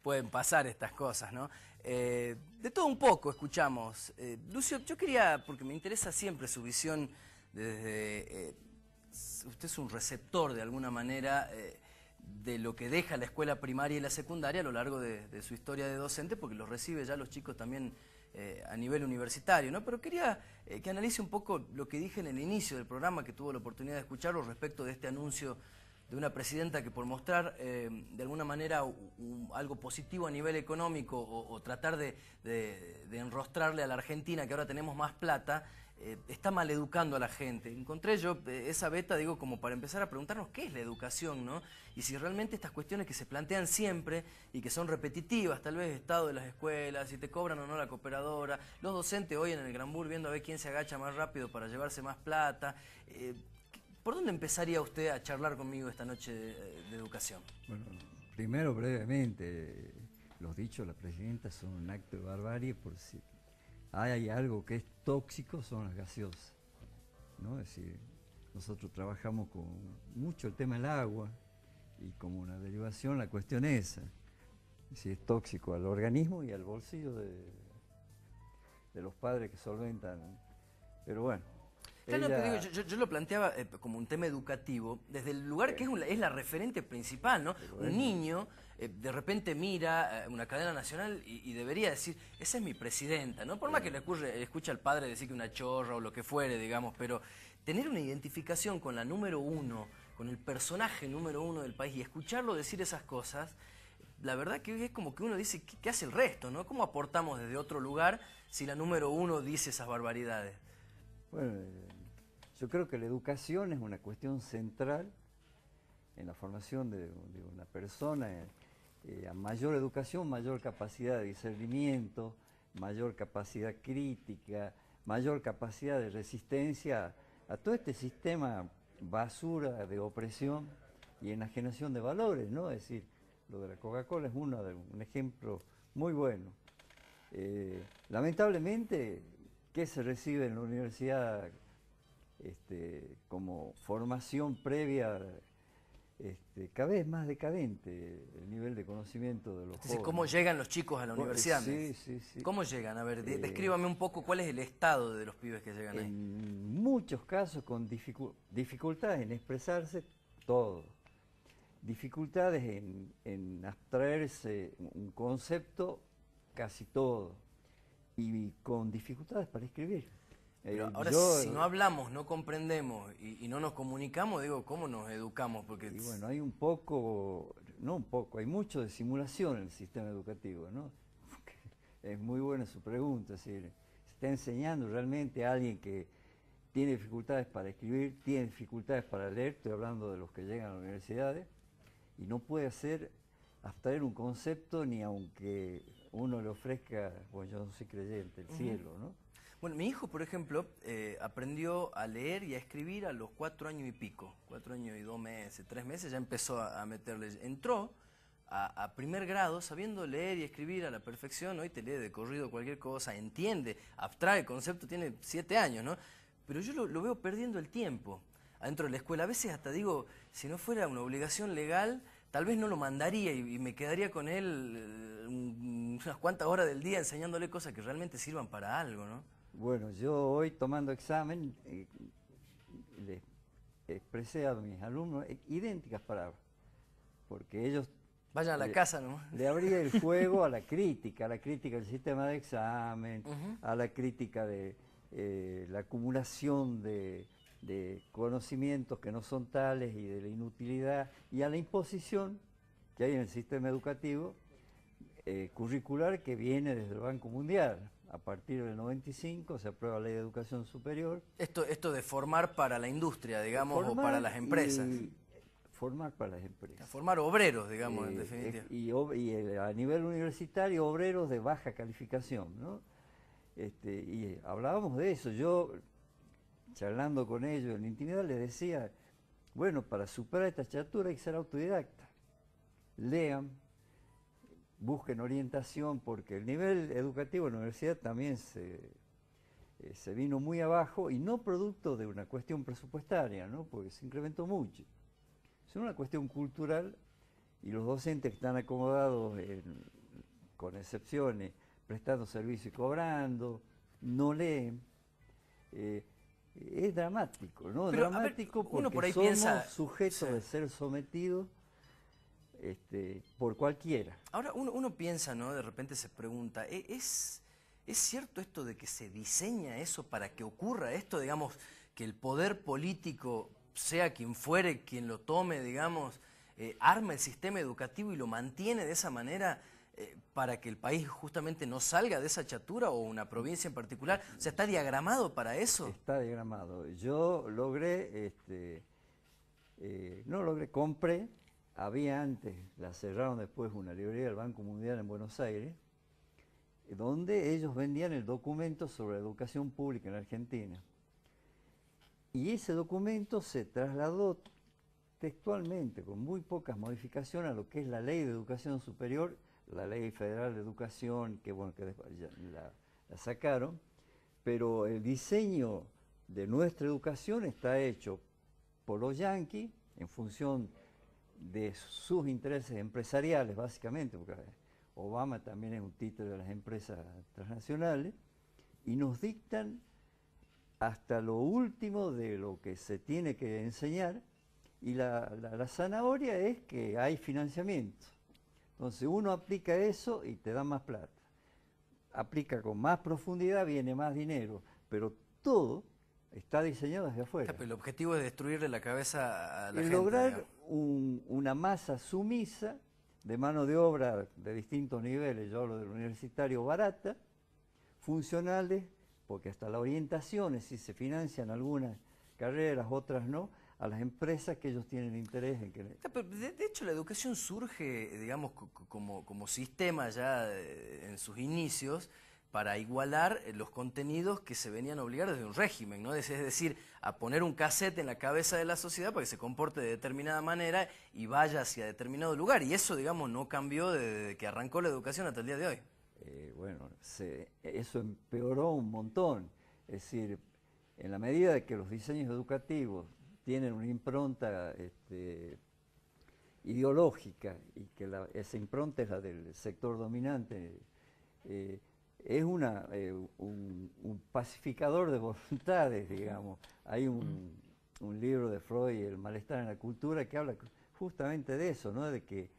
pueden pasar estas cosas, ¿no? De todo un poco escuchamos. Lucio, yo quería, porque me interesa siempre su visión desde... usted es un receptor de alguna manera de lo que deja la escuela primaria y la secundaria a lo largo de su historia de docente, porque los recibe ya los chicos también a nivel universitario, ¿no? Pero quería que analice un poco lo que dije en el inicio del programa, que tuvo la oportunidad de escucharlo respecto de este anuncio de una presidenta que por mostrar de alguna manera algo positivo a nivel económico o tratar de enrostrarle a la Argentina que ahora tenemos más plata, está maleducando a la gente. Encontré yo esa beta, digo, como para empezar a preguntarnos qué es la educación, ¿no? Y si realmente estas cuestiones que se plantean siempre y que son repetitivas, tal vez estado de las escuelas, si te cobran o no la cooperadora, los docentes hoy en el Granbur viendo a ver quién se agacha más rápido para llevarse más plata. ¿Por dónde empezaría usted a charlar conmigo esta noche de educación? Bueno, primero brevemente, los dichos de la presidenta son un acto de barbarie, por si hay algo que es tóxico son las gaseosas, ¿no? Es decir, nosotros trabajamos con mucho el tema del agua y como una derivación la cuestión es esa, si es tóxico al organismo y al bolsillo de los padres que solventan, pero bueno. Claro, ella... no, digo, yo lo planteaba como un tema educativo, desde el lugar que es la referente principal, ¿no? Bueno. Un niño de repente mira una cadena nacional y debería decir, esa es mi presidenta, ¿no? Por más que le escuche al padre decir que una chorra o lo que fuere, digamos, pero tener una identificación con la número uno, con el personaje número uno del país y escucharlo decir esas cosas, la verdad que es como que uno dice, ¿qué hace el resto, no? ¿Cómo aportamos desde otro lugar si la número uno dice esas barbaridades? Bueno, yo creo que la educación es una cuestión central en la formación de una persona. A mayor educación, mayor capacidad de discernimiento, mayor capacidad crítica, mayor capacidad de resistencia a todo este sistema basura de opresión y enajenación de valores, ¿no? Es decir, lo de la Coca-Cola es un ejemplo muy bueno. Lamentablemente, ¿qué se recibe en la universidad como formación previa? Cada vez más decadente el nivel de conocimiento de los jóvenes. ¿Cómo llegan los chicos a la universidad? Sí. ¿Cómo llegan? A ver, descríbame un poco cuál es el estado de los pibes que llegan ahí. En muchos casos con dificultades en expresarse todo. Dificultades en abstraerse un concepto casi todo. Y con dificultades para escribir. Pero ahora si no hablamos, no comprendemos y no nos comunicamos, digo, ¿cómo nos educamos? Porque... Y bueno, hay un poco, no un poco, hay mucho de simulación en el sistema educativo, ¿no? Es muy buena su pregunta, es decir, se está enseñando realmente a alguien que tiene dificultades para escribir, tiene dificultades para leer, estoy hablando de los que llegan a las universidades, y no puede abstraer un concepto ni aunque uno le ofrezca, bueno, yo no soy creyente, el cielo, ¿no? Bueno, mi hijo, por ejemplo, aprendió a leer y a escribir a los 4 años y pico, 4 años y 2 meses, 3 meses, ya empezó a meterle. Entró a primer grado sabiendo leer y escribir a la perfección, hoy te lee de corrido cualquier cosa, entiende, abstrae el concepto, tiene 7 años, ¿no? Pero yo lo veo perdiendo el tiempo adentro de la escuela. A veces hasta digo, si no fuera una obligación legal, tal vez no lo mandaría y me quedaría con él unas cuantas horas del día enseñándole cosas que realmente sirvan para algo, ¿no? Bueno, yo hoy tomando examen le expresé a mis alumnos idénticas palabras, porque ellos... Vayan a la casa, ¿no? Le abría el juego a la crítica del sistema de examen, a la crítica de la acumulación de conocimientos que no son tales y de la inutilidad, y a la imposición que hay en el sistema educativo curricular que viene desde el Banco Mundial. A partir del 95 se aprueba la Ley de Educación Superior. Esto de formar para la industria, digamos, o para las empresas. Formar para las empresas. Formar obreros, digamos, en definitiva. Y a nivel universitario, obreros de baja calificación, ¿no? Y hablábamos de eso. Yo, charlando con ellos en la intimidad, les decía, bueno, para superar esta chatura hay que ser autodidacta. Lean, busquen orientación, porque el nivel educativo en la universidad también se vino muy abajo, y no producto de una cuestión presupuestaria, ¿no? Porque se incrementó mucho. Es una cuestión cultural, y los docentes que están acomodados en con excepciones, prestando servicio y cobrando, no leen. Es dramático, ¿no? Pero, dramático ver, uno porque por ahí somos piensa, sujetos sí, de ser sometidos por cualquiera. ahora uno piensa, ¿no? De repente se pregunta, ¿es cierto esto de que se diseña eso para que ocurra esto, digamos, que el poder político, sea quien fuere, quien lo tome, digamos, arma el sistema educativo y lo mantiene de esa manera para que el país justamente no salga de esa chatura o una provincia en particular? O sea, ¿está diagramado para eso? Está diagramado. Yo logré, no logré, compré, había antes, la cerraron después una librería del Banco Mundial en Buenos Aires, donde ellos vendían el documento sobre educación pública en Argentina. Y ese documento se trasladó textualmente, con muy pocas modificaciones, a lo que es la Ley de Educación Superior, la Ley Federal de Educación, que bueno, que después ya la sacaron, pero el diseño de nuestra educación está hecho por los yanquis en función de sus intereses empresariales, básicamente, porque Obama también es un títere de las empresas transnacionales, y nos dictan hasta lo último de lo que se tiene que enseñar, y la zanahoria es que hay financiamiento. Entonces uno aplica eso y te da más plata. Aplica con más profundidad, viene más dinero, pero todo está diseñado desde afuera. Pero el objetivo es destruirle la cabeza a la Y gente, lograr digamos. una masa sumisa de mano de obra de distintos niveles, yo hablo del universitario, barata, funcionales, porque hasta la orientación, si se financian algunas carreras, otras no, a las empresas que ellos tienen interés en que... Pero de hecho la educación surge, digamos, como sistema ya en sus inicios para igualar los contenidos que se venían a obligar desde un régimen, ¿no? Es decir, a poner un cassette en la cabeza de la sociedad para que se comporte de determinada manera y vaya hacia determinado lugar. Y eso, digamos, no cambió desde que arrancó la educación hasta el día de hoy. Bueno, eso empeoró un montón. Es decir, en la medida de que los diseños educativos tienen una impronta ideológica y que esa impronta es la del sector dominante, es un pacificador de voluntades, digamos. Hay un libro de Freud, El malestar en la cultura, que habla justamente de eso, ¿no? De que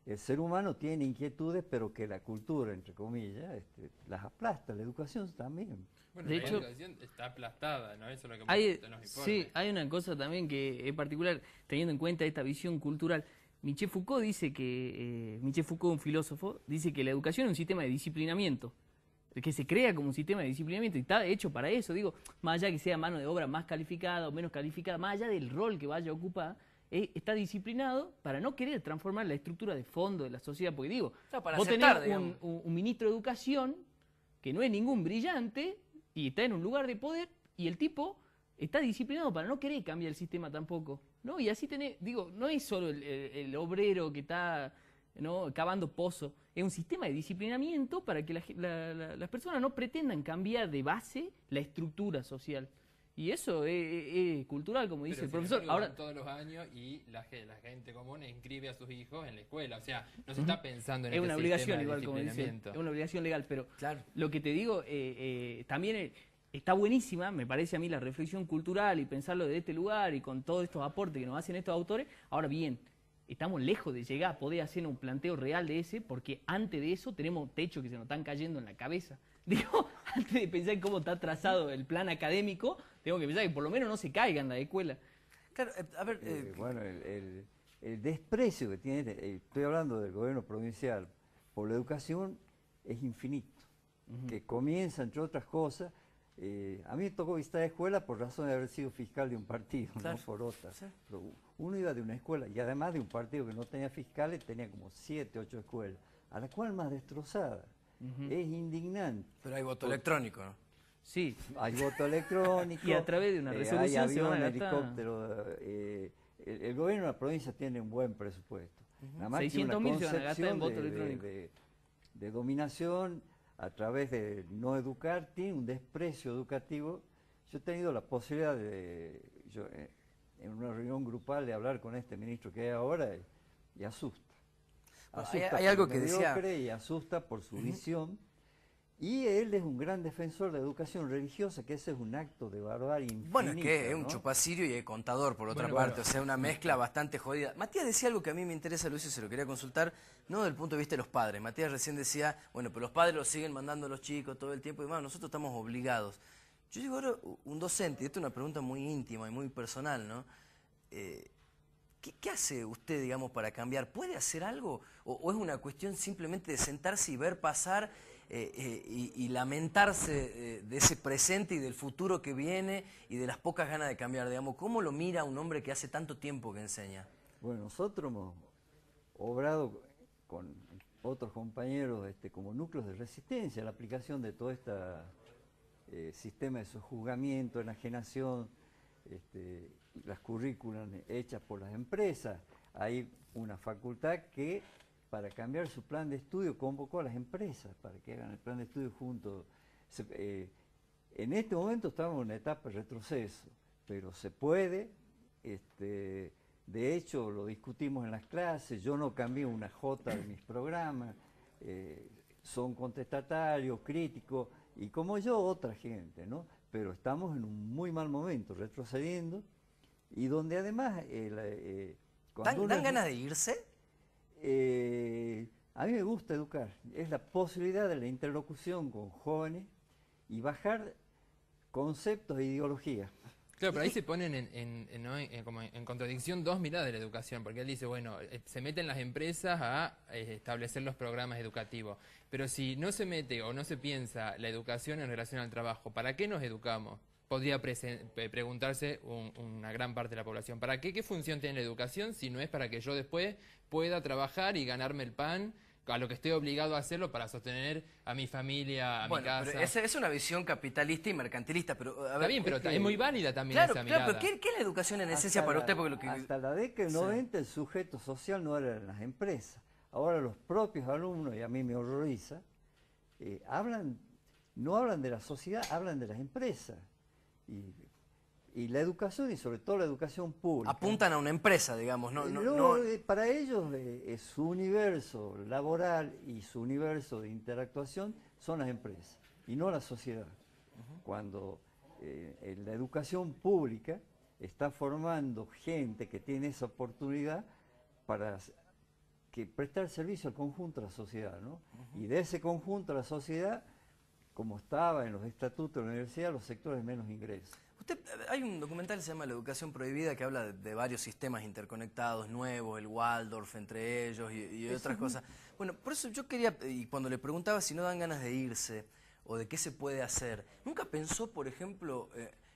el ser humano tiene inquietudes, pero que la cultura, entre comillas, las aplasta, la educación también. Bueno, De la hecho, educación está aplastada, ¿no? Eso es lo que Hay, nos importa. sí, hay una cosa también que es particular, teniendo en cuenta esta visión cultural. Michel Foucault dice que, Michel Foucault, un filósofo, dice que la educación es un sistema de disciplinamiento, que se crea como un sistema de disciplinamiento y está hecho para eso, digo, más allá que sea mano de obra más calificada o menos calificada, más allá del rol que vaya a ocupar, está disciplinado para no querer transformar la estructura de fondo de la sociedad, porque digo, Claro, para vos aceptar, tenés digamos. un ministro de educación que no es ningún brillante y está en un lugar de poder y el tipo está disciplinado para no querer cambiar el sistema tampoco, ¿no? Y así tenés, digo, no es solo el obrero que está, ¿no?, cavando pozo, es un sistema de disciplinamiento para que las personas no pretendan cambiar de base la estructura social. Y eso es cultural, como dice Pero el sin profesor. embargo, Ahora, van todos los años y la gente común inscribe a sus hijos en la escuela. O sea, no se está pensando en es este una sistema obligación, de igual como dice, disciplinamiento. es una obligación legal, pero Claro. lo que te digo, también está buenísima, me parece a mí, la reflexión cultural y pensarlo desde este lugar y con todos estos aportes que nos hacen estos autores. Ahora bien, estamos lejos de llegar a poder hacer un planteo real de ese, porque antes de eso tenemos techos que se nos están cayendo en la cabeza. Digo, antes de pensar en cómo está trazado el plan académico, tengo que pensar que por lo menos no se caigan la escuela. Claro, a ver, Bueno, el desprecio que tiene, estoy hablando del gobierno provincial, por la educación es infinito, que comienza, entre otras cosas, a mí me tocó visitar escuelas por razón de haber sido fiscal de un partido, Claro, no por otra. sí. Pero uno iba de una escuela, y además de un partido que no tenía fiscales, tenía como 7, 8 escuelas, a la cual más destrozada. Es indignante. pero hay voto electrónico, ¿no? Sí, Hay voto electrónico. Y a través de una resolución hay se van a avión, gastar. helicóptero. El gobierno de la provincia tiene un buen presupuesto. Nada más que 600.000 una se van a gastar en concepción voto electrónico. de dominación a través de no educar, tiene un desprecio educativo. Yo he tenido la posibilidad en una reunión grupal de hablar con este ministro que hay ahora y asusta. asusta hay por algo lo que decía... mediocre y asusta por su visión. Y él es un gran defensor de la educación religiosa, que ese es un acto de barbarie infinita. Bueno, es que es un ¿no? chupacirio y es contador, por otra Bueno, parte, claro. o sea, una mezcla bastante jodida. Matías decía algo que a mí me interesa, Lucio, se lo quería consultar, no desde el punto de vista de los padres. Matías recién decía, bueno, pero los padres los siguen mandando a los chicos todo el tiempo, y bueno, nosotros estamos obligados. Yo digo, ahora, un docente, y esto es una pregunta muy íntima y muy personal, ¿no? ¿Qué hace usted, digamos, para cambiar? ¿Puede hacer algo? ¿O es una cuestión simplemente de sentarse y ver pasar y lamentarse de ese presente y del futuro que viene y de las pocas ganas de cambiar? Digamos, ¿cómo lo mira un hombre que hace tanto tiempo que enseña? Bueno, nosotros hemos obrado con otros compañeros como núcleos de resistencia a la aplicación de todo este sistema de sojuzgamiento, enajenación, las currículas hechas por las empresas. Hay una facultad que, para cambiar su plan de estudio, convocó a las empresas para que hagan el plan de estudio juntos. En este momento estamos en una etapa de retroceso, pero se puede. De hecho, lo discutimos en las clases. Yo no cambié una jota de mis programas. Son contestatarios, críticos, y como yo, otra gente, ¿no? Pero estamos en un muy mal momento, retrocediendo, y donde además... ¿Dan ganas de irse? A mí me gusta educar, es la posibilidad de la interlocución con jóvenes y bajar conceptos e ideologías. Claro, pero ahí se ponen como en contradicción dos miradas de la educación, porque él dice, bueno, se meten las empresas a establecer los programas educativos, pero si no se mete o no se piensa la educación en relación al trabajo, ¿para qué nos educamos? Podría preguntarse una gran parte de la población. ¿Para qué? ¿Qué función tiene la educación si no es para que yo después pueda trabajar y ganarme el pan a lo que estoy obligado a hacerlo para sostener a mi familia, a mi casa? Pero esa es una visión capitalista y mercantilista, pero... Está bien, pero es muy válida también Claro, esa claro, mirada. pero ¿qué es la educación en esencia para usted? Porque Hasta la década del 90 el sujeto social no eran las empresas. Ahora los propios alumnos, y a mí me horroriza, no hablan de la sociedad, hablan de las empresas. Y la educación, y sobre todo la educación pública... Apuntan a una empresa, digamos, no... Para ellos su universo laboral y su universo de interactuación son las empresas, y no la sociedad. Cuando en la educación pública está formando gente que tiene esa oportunidad para prestar servicio al conjunto de la sociedad, ¿no? Y de ese conjunto de la sociedad, como estaba en los estatutos de la universidad, los sectores de menos ingresos. Hay un documental que se llama La educación prohibida que habla de varios sistemas interconectados nuevos, el Waldorf entre ellos y otras cosas. Bueno, por eso yo quería, y cuando le preguntaba si no dan ganas de irse o de qué se puede hacer, ¿nunca pensó, por ejemplo,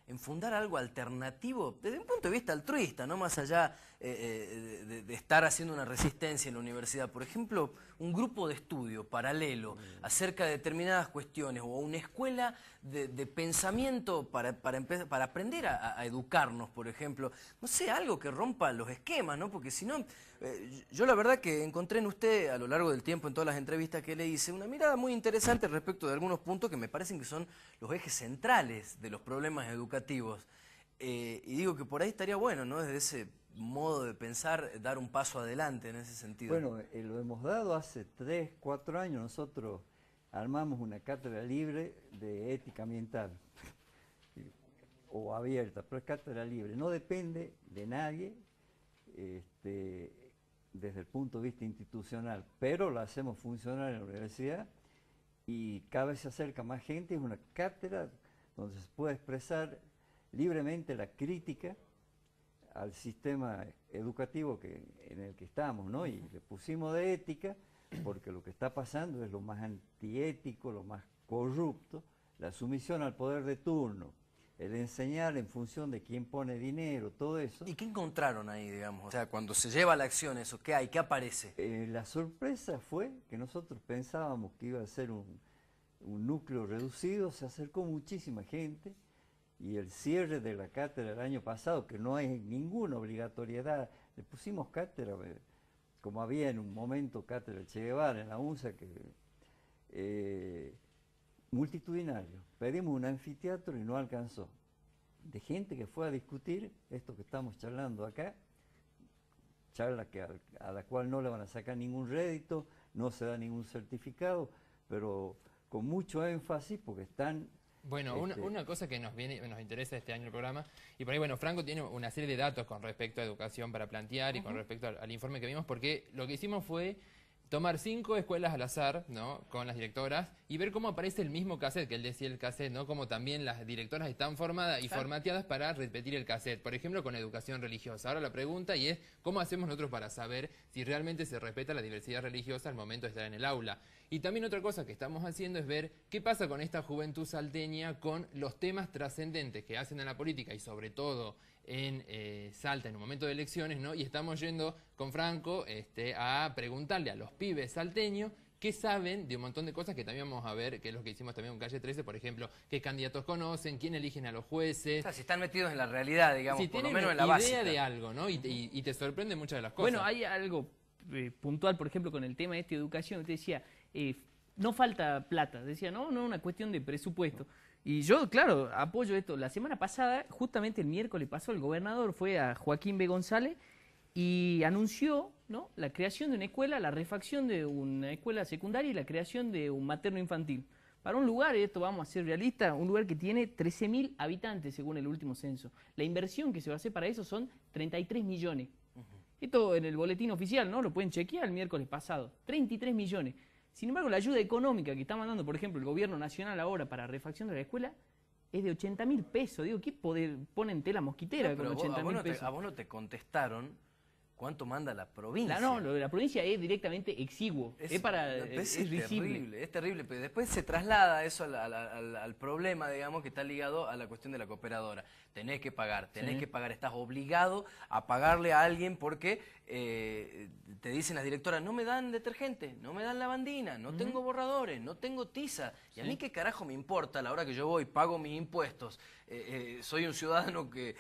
en fundar algo alternativo desde un punto de vista altruista, no más allá de estar haciendo una resistencia en la universidad? Por ejemplo, un grupo de estudio paralelo acerca de determinadas cuestiones o una escuela de pensamiento para aprender a educarnos, por ejemplo. No sé, algo que rompa los esquemas, ¿no? Porque si no, yo la verdad que encontré en usted a lo largo del tiempo, en todas las entrevistas que le hice, una mirada muy interesante respecto de algunos puntos que me parecen que son los ejes centrales de los problemas educativos. Y digo que por ahí estaría bueno, ¿no? Desde ese modo de pensar, dar un paso adelante en ese sentido. Bueno, lo hemos dado hace 3, 4 años. Nosotros armamos una cátedra libre de ética ambiental, o abierta, pero es cátedra libre. No depende de nadie desde el punto de vista institucional, pero la hacemos funcionar en la universidad y cada vez se acerca más gente. Es una cátedra donde se puede expresar libremente la crítica al sistema educativo en el que estamos, ¿no? Y le pusimos de ética porque lo que está pasando es lo más antiético, lo más corrupto, la sumisión al poder de turno, el enseñar en función de quién pone dinero, todo eso. ¿Y qué encontraron ahí, digamos? O sea, cuando se lleva a la acción eso, ¿qué hay? ¿Qué aparece? La sorpresa fue que nosotros pensábamos que iba a ser un núcleo reducido, se acercó muchísima gente. Y el cierre de la cátedra del año pasado, que no hay ninguna obligatoriedad, le pusimos cátedra, como había en un momento cátedra Che Guevara en la UNSA, multitudinario. Pedimos un anfiteatro y no alcanzó. De gente que fue a discutir esto que estamos charlando acá, charla a la cual no le van a sacar ningún rédito, no se da ningún certificado, pero con mucho énfasis porque están... Bueno, una cosa que nos interesa este año el programa, y por ahí, bueno, Franco tiene una serie de datos con respecto a educación para plantear y con respecto al informe que vimos, porque lo que hicimos fue tomar 5 escuelas al azar, ¿no?, con las directoras y ver cómo aparece el mismo cassette, que él decía el cassette, ¿no?, como también las directoras están formadas y formateadas para repetir el cassette, por ejemplo, con educación religiosa. Ahora la pregunta y es, ¿cómo hacemos nosotros para saber si realmente se respeta la diversidad religiosa al momento de estar en el aula? Y también otra cosa que estamos haciendo es ver qué pasa con esta juventud salteña con los temas trascendentes que hacen en la política y sobre todo en Salta en un momento de elecciones, ¿no? Y estamos yendo con Franco a preguntarle a los pibes salteños qué saben de un montón de cosas que también vamos a ver, que es lo que hicimos también en Calle 13, por ejemplo, qué candidatos conocen, quién eligen a los jueces. O sea, si están metidos en la realidad, digamos, si por lo tienen menos en la idea básica. de algo, ¿no? Y te sorprende muchas de las cosas. Bueno, hay algo puntual, por ejemplo, con el tema de esta educación. Usted decía, no falta plata. Decía, no, una cuestión de presupuesto. Y yo, claro, apoyo esto. La semana pasada, justamente el miércoles pasó, el gobernador fue a Joaquín B. González y anunció, ¿no?, la creación de una escuela, la refacción de una escuela secundaria y la creación de un materno infantil. Para un lugar, esto vamos a ser realistas, un lugar que tiene 13.000 habitantes según el último censo. La inversión que se va a hacer para eso son 33 millones. Esto en el boletín oficial, ¿no? Lo pueden chequear el miércoles pasado. 33 millones. Sin embargo, la ayuda económica que está mandando, por ejemplo, el gobierno nacional ahora para refacción de la escuela es de 80.000 pesos. Digo, ¿qué poder ponen tela mosquitera No, con pero 80.000 pesos? a vos no te contestaron cuánto manda la provincia. Lo de la provincia es directamente exiguo. Es risible. Es terrible, pero después se traslada eso al problema, digamos, que está ligado a la cuestión de la cooperadora. Tenés que pagar, estás obligado a pagarle a alguien porque te dicen las directoras, no me dan detergente, no me dan lavandina, no tengo borradores, no tengo tiza. Y a mí qué carajo me importa a la hora que yo voy, pago mis impuestos, soy un ciudadano que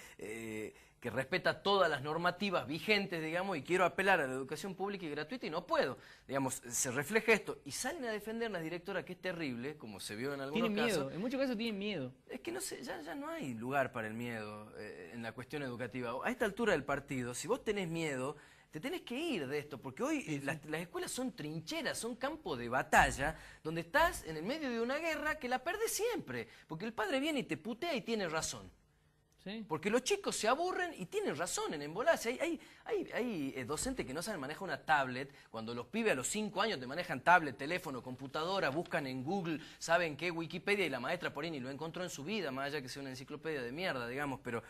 respeta todas las normativas vigentes, digamos, y quiero apelar a la educación pública y gratuita y no puedo. Digamos, se refleja esto. Y salen a defender las directoras, que es terrible, como se vio en algunos casos. Tienen miedo, en muchos casos tienen miedo. Es que no sé, ya no hay lugar para el miedo en la cuestión educativa. A esta altura del partido, si vos tenés miedo, te tenés que ir de esto, porque hoy las escuelas son trincheras, son campos de batalla, donde estás en el medio de una guerra que la perdés siempre, porque el padre viene y te putea y tiene razón. Sí. Porque los chicos se aburren y tienen razón en embolarse. Hay docentes que no saben manejar una tablet, cuando los pibes a los 5 años te manejan tablet, teléfono, computadora, buscan en Google, saben qué, Wikipedia, y la maestra por ahí ni lo encontró en su vida, más allá que sea una enciclopedia de mierda, digamos. Pero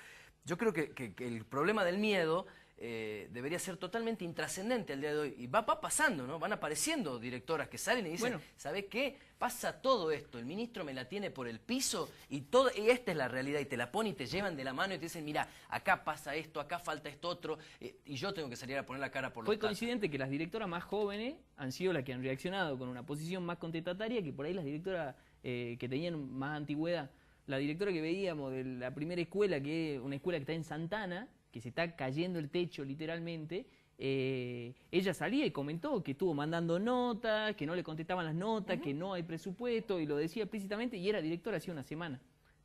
yo creo que el problema del miedo debería ser totalmente intrascendente al día de hoy. Y va pasando, ¿no? Van apareciendo directoras que salen y dicen, bueno, ¿sabés qué? Pasa todo esto, el ministro me la tiene por el piso y esta es la realidad, y te la pone y te llevan de la mano y te dicen, mira, acá pasa esto, acá falta esto otro, y yo tengo que salir a poner la cara por los Fue coincidente que las directoras más jóvenes han sido las que han reaccionado con una posición más contestataria que por ahí las directoras que tenían más antigüedad. La directora que veíamos de la primera escuela, que es una escuela que está en Santana, que se está cayendo el techo literalmente, ella salía y comentó que estuvo mandando notas, que no le contestaban las notas, que no hay presupuesto, y lo decía explícitamente, y era directora hace una semana.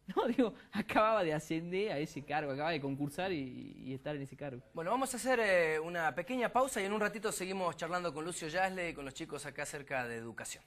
No, digo, acababa de ascender a ese cargo, acababa de concursar y estar en ese cargo. Bueno, vamos a hacer una pequeña pausa y en un ratito seguimos charlando con Lucio Yasle y con los chicos acá acerca de educación.